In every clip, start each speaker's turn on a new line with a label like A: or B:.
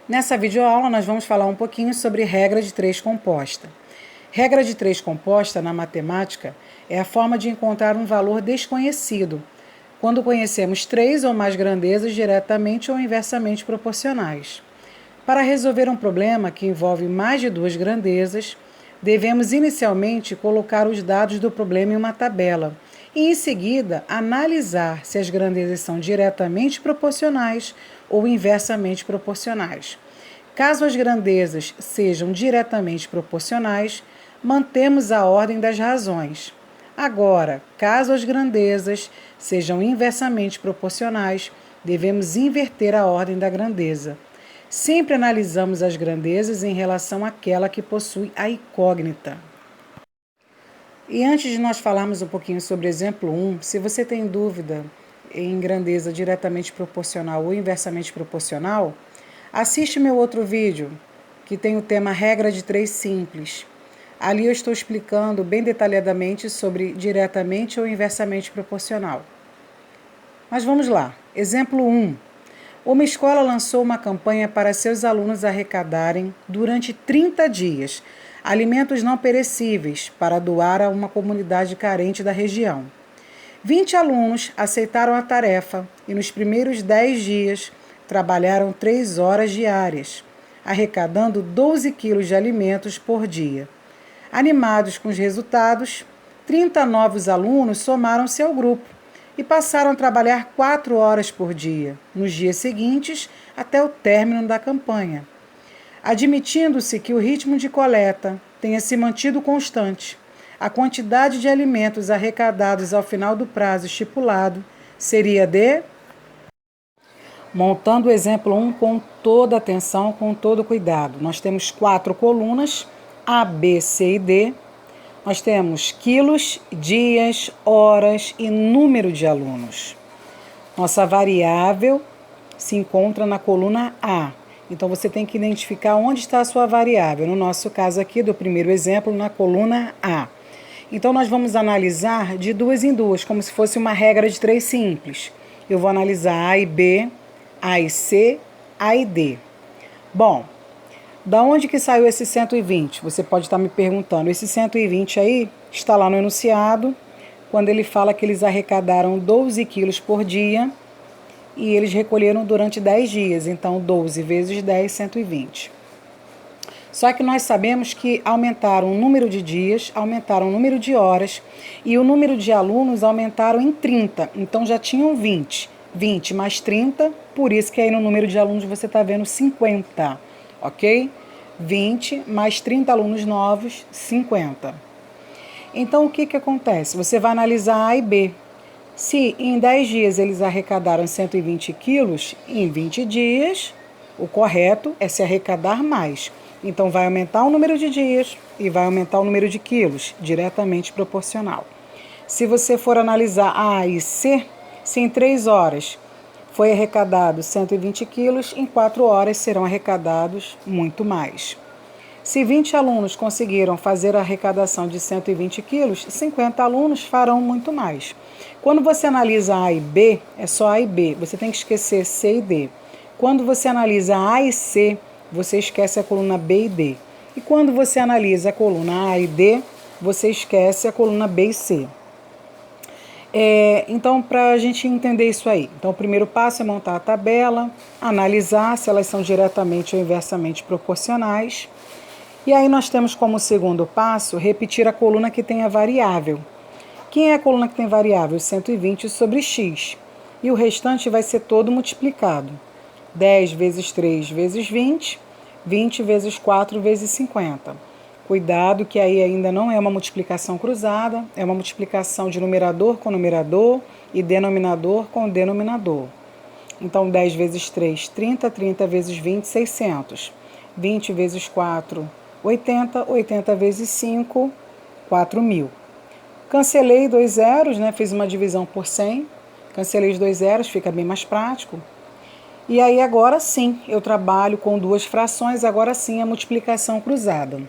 A: Nessa videoaula nós vamos falar um pouquinho sobre regra de 3 composta. Regra de 3 composta na matemática é a forma de encontrar um valor desconhecido, quando conhecemos 3 ou mais grandezas diretamente ou inversamente proporcionais. Para resolver um problema que envolve mais de 2 grandezas, devemos inicialmente colocar os dados do problema em uma tabela e, em seguida, analisar se as grandezas são diretamente proporcionais ou inversamente proporcionais. Caso as grandezas sejam diretamente proporcionais, mantemos a ordem das razões. Agora, caso as grandezas sejam inversamente proporcionais, devemos inverter a ordem da grandeza. Sempre analisamos as grandezas em relação àquela que possui a incógnita. E antes de nós falarmos um pouquinho sobre exemplo 1, se você tem dúvida em grandeza diretamente proporcional ou inversamente proporcional, assiste meu outro vídeo, que tem o tema regra de 3 simples. Ali eu estou explicando bem detalhadamente sobre diretamente ou inversamente proporcional. Mas vamos lá. Exemplo 1. Uma escola lançou uma campanha para seus alunos arrecadarem, durante 30 dias, alimentos não perecíveis para doar a uma comunidade carente da região. 20 alunos aceitaram a tarefa e nos primeiros 10 dias trabalharam 3 horas diárias, arrecadando 12 quilos de alimentos por dia. Animados com os resultados, 30 novos alunos somaram-se ao grupo e passaram a trabalhar 4 horas por dia, nos dias seguintes até o término da campanha. Admitindo-se que o ritmo de coleta tenha se mantido constante, a quantidade de alimentos arrecadados ao final do prazo estipulado seria de... Montando o exemplo 1 com toda atenção, com todo cuidado. Nós temos 4 colunas, A, B, C e D. Nós temos quilos, dias, horas e número de alunos. Nossa variável se encontra na coluna A. Então, você tem que identificar onde está a sua variável. No nosso caso aqui, do primeiro exemplo, na coluna A. Então, nós vamos analisar de 2 em 2, como se fosse uma regra de 3 simples. Eu vou analisar A e B, A e C, A e D. Bom, da onde que saiu esse 120? Você pode estar me perguntando. Esse 120 aí está lá no enunciado, quando ele fala que eles arrecadaram 12 quilos por dia, e eles recolheram durante 10 dias, então 12 vezes 10, 120. Só que nós sabemos que aumentaram o número de dias, aumentaram o número de horas e o número de alunos aumentaram em 30, então já tinham 20. 20 mais 30, por isso que aí no número de alunos você está vendo 50, ok? 20 mais 30 alunos novos, 50. Então o que acontece? Você vai analisar A e B. Se em 10 dias eles arrecadaram 120 quilos, em 20 dias, o correto é se arrecadar mais. Então, vai aumentar o número de dias e vai aumentar o número de quilos, diretamente proporcional. Se você for analisar A e C, se em 3 horas foi arrecadado 120 quilos, em 4 horas serão arrecadados muito mais. Se 20 alunos conseguiram fazer a arrecadação de 120 quilos, 50 alunos farão muito mais. Quando você analisa A e B, é só A e B, você tem que esquecer C e D. Quando você analisa A e C, você esquece a coluna B e D. E quando você analisa a coluna A e D, você esquece a coluna B e C. Então, para a gente entender isso aí, então o primeiro passo é montar a tabela, analisar se elas são diretamente ou inversamente proporcionais. E aí nós temos como segundo passo repetir a coluna que tem a variável. Quem é a coluna que tem variável? 120 sobre x. E o restante vai ser todo multiplicado. 10 vezes 3 vezes 20, 20 vezes 4 vezes 50. Cuidado que aí ainda não é uma multiplicação cruzada, é uma multiplicação de numerador com numerador e denominador com denominador. Então 10 vezes 3, 30, 30 vezes 20, 600. 20 vezes 4, 80, 80 vezes 5, 4.000. Cancelei 2 zeros, né? Fiz uma divisão por 100. Cancelei os 2 zeros, fica bem mais prático. E aí agora sim, eu trabalho com 2 frações, agora sim a multiplicação cruzada.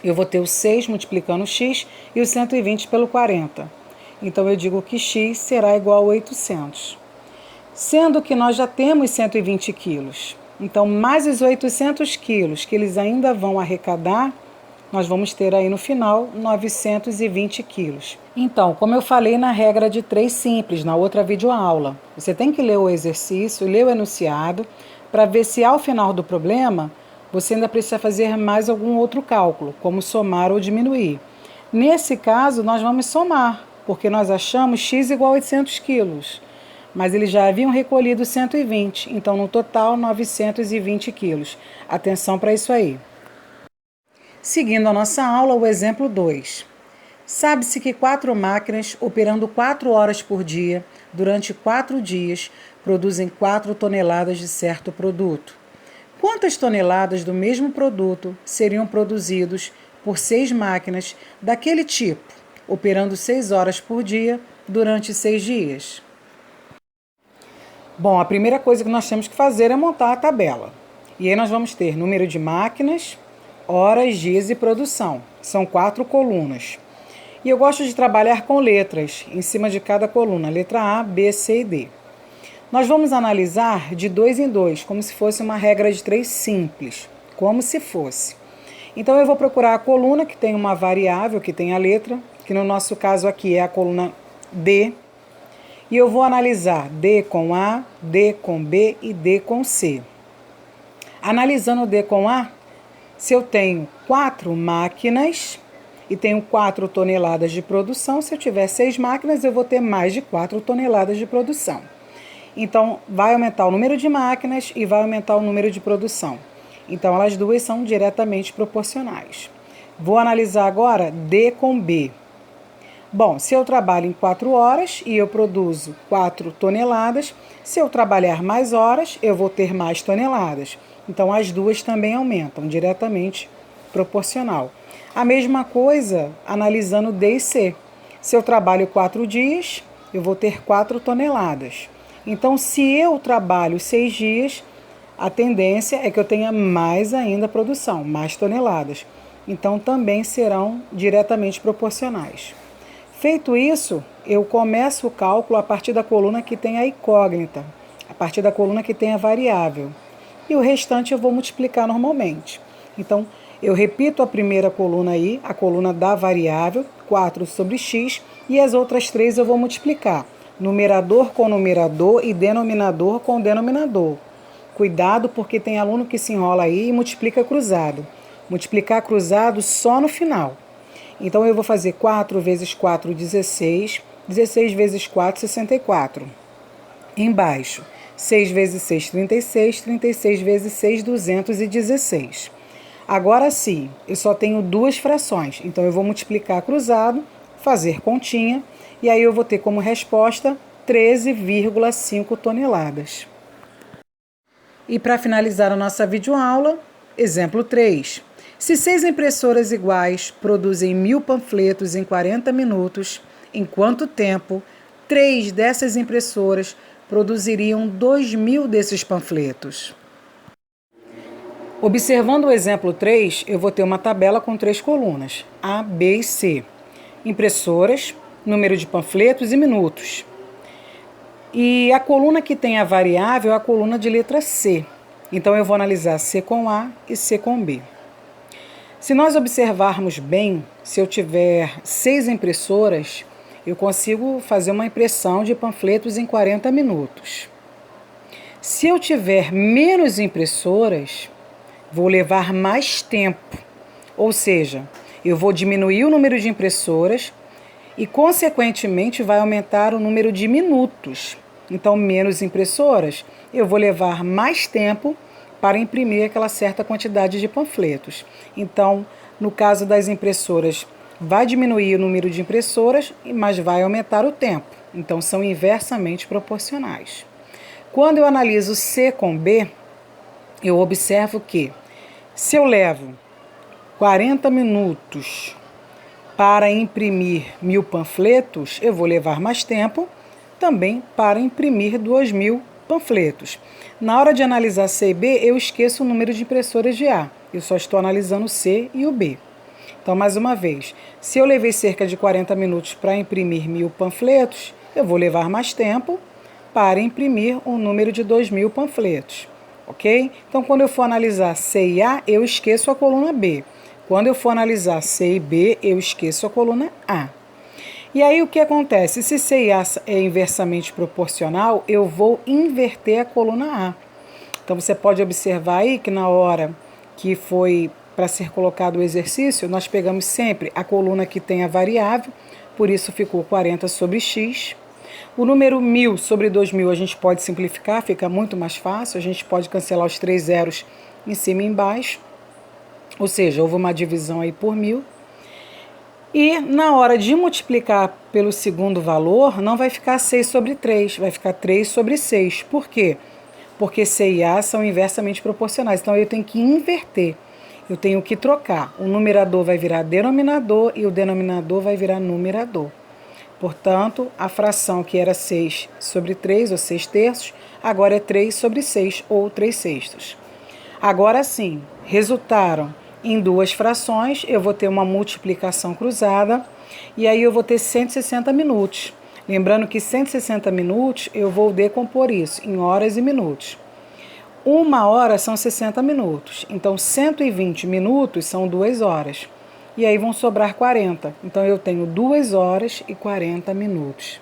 A: Eu vou ter o 6 multiplicando o x e o 120 pelo 40. Então eu digo que x será igual a 800. Sendo que nós já temos 120 quilos. Então, mais os 800 quilos que eles ainda vão arrecadar, nós vamos ter aí no final 920 quilos. Então, como eu falei na regra de 3 simples, na outra videoaula, você tem que ler o exercício, ler o enunciado, para ver se ao final do problema você ainda precisa fazer mais algum outro cálculo, como somar ou diminuir. Nesse caso, nós vamos somar, porque nós achamos x igual a 800 quilos, mas eles já haviam recolhido 120, então no total 920 quilos. Atenção para isso aí. Seguindo a nossa aula, o exemplo 2. Sabe-se que 4 máquinas, operando 4 horas por dia, durante 4 dias, produzem 4 toneladas de certo produto. Quantas toneladas do mesmo produto seriam produzidos por 6 máquinas daquele tipo, operando 6 horas por dia, durante 6 dias? Bom, a primeira coisa que nós temos que fazer é montar a tabela. E aí nós vamos ter número de máquinas, horas, dias e produção. São 4 colunas. E eu gosto de trabalhar com letras em cima de cada coluna, letra A, B, C e D. Nós vamos analisar de 2 em 2, como se fosse uma regra de 3 simples, como se fosse. Então eu vou procurar a coluna que tem uma variável, que tem a letra, que no nosso caso aqui é a coluna D, e eu vou analisar D com A, D com B e D com C. Analisando D com A, se eu tenho 4 máquinas e tenho 4 toneladas de produção, se eu tiver 6 máquinas, eu vou ter mais de 4 toneladas de produção. Então, vai aumentar o número de máquinas e vai aumentar o número de produção. Então, elas duas são diretamente proporcionais. Vou analisar agora D com B. Bom, se eu trabalho em 4 horas e eu produzo 4 toneladas, se eu trabalhar mais horas, eu vou ter mais toneladas. Então, as duas também aumentam, diretamente proporcional. A mesma coisa analisando D e C. Se eu trabalho 4 dias, eu vou ter 4 toneladas. Então, se eu trabalho 6 dias, a tendência é que eu tenha mais ainda produção, mais toneladas. Então, também serão diretamente proporcionais. Feito isso, eu começo o cálculo a partir da coluna que tem a incógnita, a partir da coluna que tem a variável. E o restante eu vou multiplicar normalmente. Então, eu repito a primeira coluna aí, a coluna da variável, 4 sobre x, e as outras 3 eu vou multiplicar. Numerador com numerador e denominador com denominador. Cuidado, porque tem aluno que se enrola aí e multiplica cruzado. Multiplicar cruzado só no final. Então, eu vou fazer 4 vezes 4, 16. 16 vezes 4, 64. Embaixo, 6 vezes 6, 36. 36 vezes 6, 216. Agora sim, eu só tenho 2 frações. Então, eu vou multiplicar cruzado, fazer continha, e aí eu vou ter como resposta 13,5 toneladas. E para finalizar a nossa videoaula, exemplo 3. Se 6 impressoras iguais produzem 1000 panfletos em 40 minutos, em quanto tempo 3 dessas impressoras produziriam 2000 desses panfletos? Observando o exemplo 3, eu vou ter uma tabela com 3 colunas, A, B e C. Impressoras, número de panfletos e minutos. E a coluna que tem a variável é a coluna de letra C. Então, eu vou analisar C com A e C com B. Se nós observarmos bem, se eu tiver 6 impressoras, eu consigo fazer uma impressão de panfletos em 40 minutos. Se eu tiver menos impressoras, vou levar mais tempo. Ou seja, eu vou diminuir o número de impressoras e, consequentemente, vai aumentar o número de minutos. Então, menos impressoras, eu vou levar mais tempo para imprimir aquela certa quantidade de panfletos. Então, no caso das impressoras, vai diminuir o número de impressoras, mas vai aumentar o tempo. Então, são inversamente proporcionais. Quando eu analiso C com B, eu observo que, se eu levo 40 minutos para imprimir 1000 panfletos, eu vou levar mais tempo também para imprimir 2000 panfletos. Na hora de analisar C e B, eu esqueço o número de impressoras de A. Eu só estou analisando o C e o B. Então, mais uma vez, se eu levei cerca de 40 minutos para imprimir 1000 panfletos, eu vou levar mais tempo para imprimir um número de 2000 panfletos. ok? Então, quando eu for analisar C e A, eu esqueço a coluna B. Quando eu for analisar C e B, eu esqueço a coluna A. E aí o que acontece? Se C e A é inversamente proporcional, eu vou inverter a coluna A. Então você pode observar aí que na hora que foi para ser colocado o exercício, nós pegamos sempre a coluna que tem a variável, por isso ficou 40 sobre x. O número 1000 sobre 2000 a gente pode simplificar, fica muito mais fácil, a gente pode cancelar os 3 zeros em cima e embaixo, ou seja, houve uma divisão aí por 1000. E na hora de multiplicar pelo segundo valor, não vai ficar 6 sobre 3, vai ficar 3 sobre 6. Por quê? Porque C e A são inversamente proporcionais, então eu tenho que inverter, eu tenho que trocar. O numerador vai virar denominador e o denominador vai virar numerador. Portanto, a fração que era 6 sobre 3, ou 6 terços, agora é 3 sobre 6, ou 3 sextos. Agora sim, resultaram em duas frações, eu vou ter uma multiplicação cruzada, e aí eu vou ter 160 minutos. Lembrando que 160 minutos eu vou decompor isso em horas e minutos. 1 hora são 60 minutos, então 120 minutos são 2 horas. E aí vão sobrar 40. Então eu tenho 2 horas e 40 minutos.